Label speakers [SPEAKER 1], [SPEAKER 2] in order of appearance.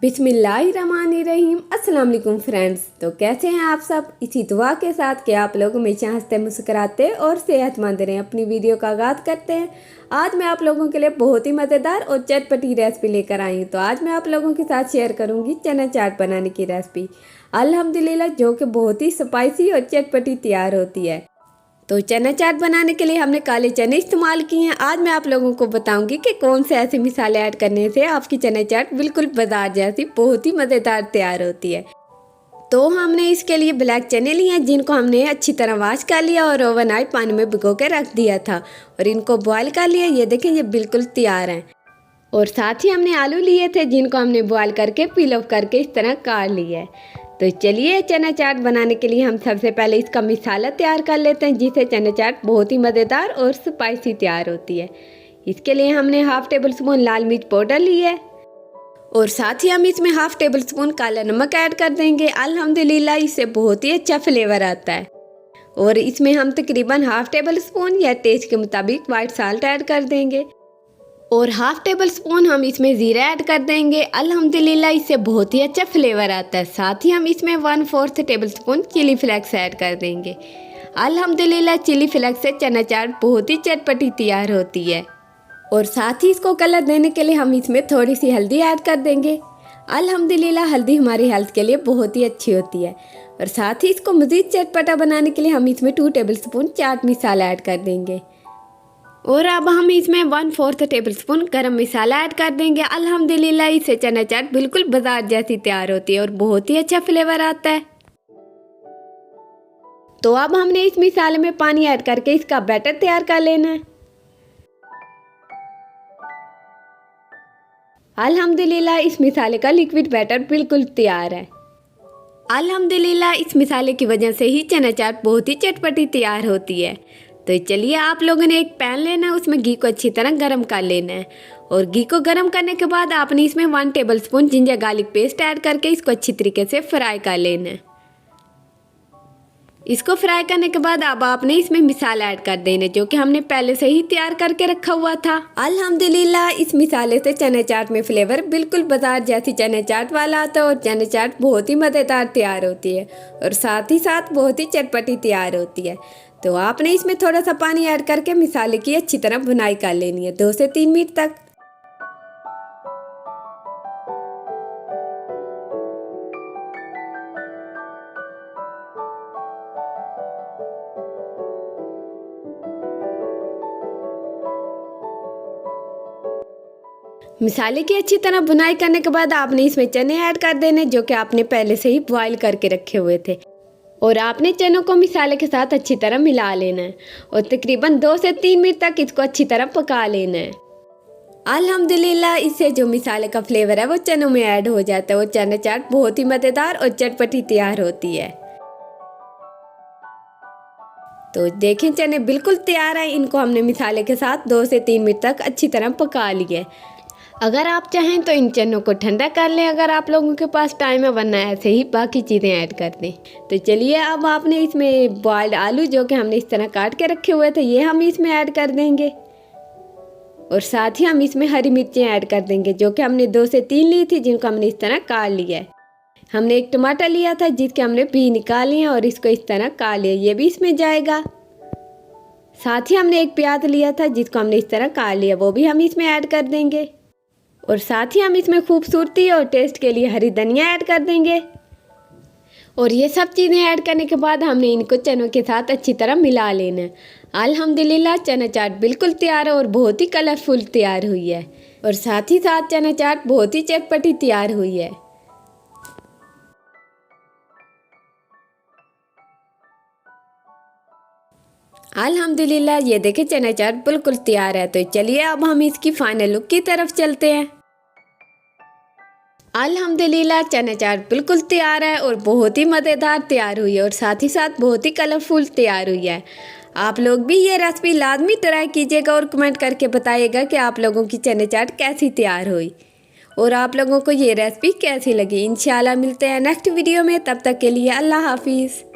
[SPEAKER 1] बिस्मिल्लाहिर्रहमानिर्रहीम। अस्सलाम वालेकुम फ्रेंड्स। तो कैसे हैं आप सब? इसी दुआ के साथ कि आप लोग हमेशा हंसते मुस्कुराते और सेहतमंद रहें। अपनी वीडियो का आगाज़ करते हैं। आज मैं आप लोगों के लिए बहुत ही मज़ेदार और चटपटी रेसिपी लेकर आई हूँ। तो आज मैं आप लोगों के साथ शेयर करूँगी चना चाट बनाने की रेसिपी, अल्हम्दुलिल्लाह, जो कि बहुत ही स्पाइसी और चटपटी तैयार होती है। तो चना चाट बनाने के लिए हमने काले चने इस्तेमाल किए हैं। आज मैं आप लोगों को बताऊंगी कि कौन से ऐसे मसाले ऐड करने से आपकी चना चाट बिल्कुल बाजार जैसी बहुत ही मज़ेदार तैयार होती है। तो हमने इसके लिए ब्लैक चने लिए हैं, जिनको हमने अच्छी तरह वॉश कर लिया और ओवरनाइट पानी में भिगो के रख दिया था और इनको बॉयल कर लिया। ये देखें, ये बिल्कुल तैयार हैं। और साथ ही हमने आलू लिए थे, जिनको हमने बॉयल करके पील ऑफ करके इस तरह काट लिया है। तो चलिए, चना चाट बनाने के लिए हम सबसे पहले इसका मसाला तैयार कर लेते हैं, जिससे चना चाट बहुत ही मज़ेदार और स्पाइसी तैयार होती है। इसके लिए हमने हाफ टेबल स्पून लाल मिर्च पाउडर ली है और साथ ही हम इसमें हाफ टेबल स्पून काला नमक ऐड कर देंगे। अल्हम्दुलिल्लाह, इससे बहुत ही अच्छा फ्लेवर आता है। और इसमें हम तकरीबन हाफ टेबल स्पून या टेस्ट के मुताबिक वाइट साल्ट ऐड कर देंगे और हाफ टेबल स्पून हम इसमें ज़ीरा ऐड कर देंगे। अल्हम्दुलिल्लाह, इससे बहुत ही अच्छा फ्लेवर आता है। साथ ही हम इसमें 1/4 tablespoon chili flakes add कर देंगे। अल्हम्दुलिल्लाह, चिली फ्लेक्स से चना चाट बहुत ही चटपटी तैयार होती है। और साथ ही इसको कलर देने के लिए हम इसमें थोड़ी सी हल्दी ऐड कर देंगे। अल्हम्दुलिल्लाह, हल्दी हमारी हेल्थ के लिए बहुत ही अच्छी होती है। और साथ ही इसको मज़ीद चटपटा बनाने के लिए हम इसमें 2 table spoon chaat masala add कर देंगे। और अब हम इसमें 1/4 टेबल स्पून गरम मसाला ऐड कर देंगे। अल्हम्दुलिल्लाह, इससे चना चाट बिल्कुल बाजार जैसी तैयार होती है और बहुत ही अच्छा फ्लेवर आता है। तो अब हमने इस मसाले में पानी ऐड करके इसका बैटर तैयार कर लेना है। अल्हम्दुलिल्लाह, इस मसाले का लिक्विड बैटर बिल्कुल तैयार है। अल्हम्दुलिल्लाह, इस मसाले की वजह से ही चना चाट बहुत ही चटपटी तैयार होती है। तो चलिए, आप लोगों ने एक पैन लेना है, उसमें घी को अच्छी तरह गर्म कर लेना है। और घी को गर्म करने के बाद आपने इसमें 1 table spoon ginger garlic paste add करके इसको अच्छी तरीके से फ्राई कर लेना है। इसको फ्राई करने के बाद अब आपने इसमें मसाला ऐड कर देना, जो कि हमने पहले से ही तैयार करके रखा हुआ था। अल्हम्दुलिल्लाह, इस मसाले से चना चाट में फ्लेवर बिल्कुल बाजार जैसी चना चाट वाला आता है और चना चाट बहुत ही मज़ेदार तैयार होती है और साथ ही साथ बहुत ही चटपटी तैयार होती है। तो आपने इसमें थोड़ा सा पानी ऐड करके मसाले की अच्छी तरह भुनाई कर लेनी है 2 से 3 मिनट तक। मसाले की अच्छी तरह भुनाई करने के बाद आपने इसमें चने ऐड कर देने, जो कि आपने पहले से ही बॉईल करके रखे हुए थे। और आपने चनों को मसाले के साथ अच्छी तरह मिला लेना है और तकरीबन 2 से 3 मिनट तक इसको अच्छी तरह पका लेना है। अल्हम्दुलिल्लाह, इससे जो मसाले का फ्लेवर है वो चनों में ऐड हो जाता है और चना चाट बहुत ही मज़ेदार और चटपटी तैयार होती है। तो देखें, चने बिल्कुल तैयार है। इनको हमने मसाले के साथ 2 से 3 मिनट तक अच्छी तरह पका लिए। अगर आप चाहें तो इन चनों को ठंडा कर लें, अगर आप लोगों के पास टाइम है, वरना ऐसे ही बाकी चीज़ें ऐड कर दें। तो चलिए, अब आपने इसमें बॉइल्ड आलू, जो कि हमने इस तरह काट के रखे हुए थे, ये हम इसमें ऐड कर देंगे। और साथ ही हम इसमें हरी मिर्चें ऐड कर देंगे, जो कि हमने 2 से 3 ली थी, जिनको हमने इस तरह काट लिया है। हमने एक टमाटर लिया था, जिसके हमने बी निकाले हैं और इसको इस तरह काट लिया, ये भी इसमें जाएगा। साथ ही हमने एक प्याज लिया था, जिसको हमने इस तरह काट लिया, वो भी हम इसमें ऐड कर देंगे। और साथ ही हम इसमें खूबसूरती और टेस्ट के लिए हरी धनिया ऐड कर देंगे। और ये सब चीज़ें ऐड करने के बाद हमने इनको चनों के साथ अच्छी तरह मिला लेना है। अल्हम्दुलिल्लाह, चना चाट बिल्कुल तैयार है और बहुत ही कलरफुल तैयार हुई है और साथ ही साथ चना चाट बहुत ही चटपटी तैयार हुई है। अल्हम्दुलिल्लाह, ये देखें, चना चाट बिल्कुल तैयार है। तो चलिए, अब हम इसकी फाइनल लुक की तरफ चलते हैं। अल्हम्दुलिल्लाह, चना चाट बिल्कुल तैयार है और बहुत ही मज़ेदार तैयार हुई है और साथ ही साथ बहुत ही कलरफुल तैयार हुई है। आप लोग भी ये रेसिपी लाजमी ट्राई कीजिएगा और कमेंट करके बताइएगा कि आप लोगों की चना चाट कैसी तैयार हुई। और आप लोगों को ये रेसिपी कैसी लगी। इंशाल्लाह मिलते हैं नेक्स्ट वीडियो में, तब तक के लिए अल्लाह हाफिज़।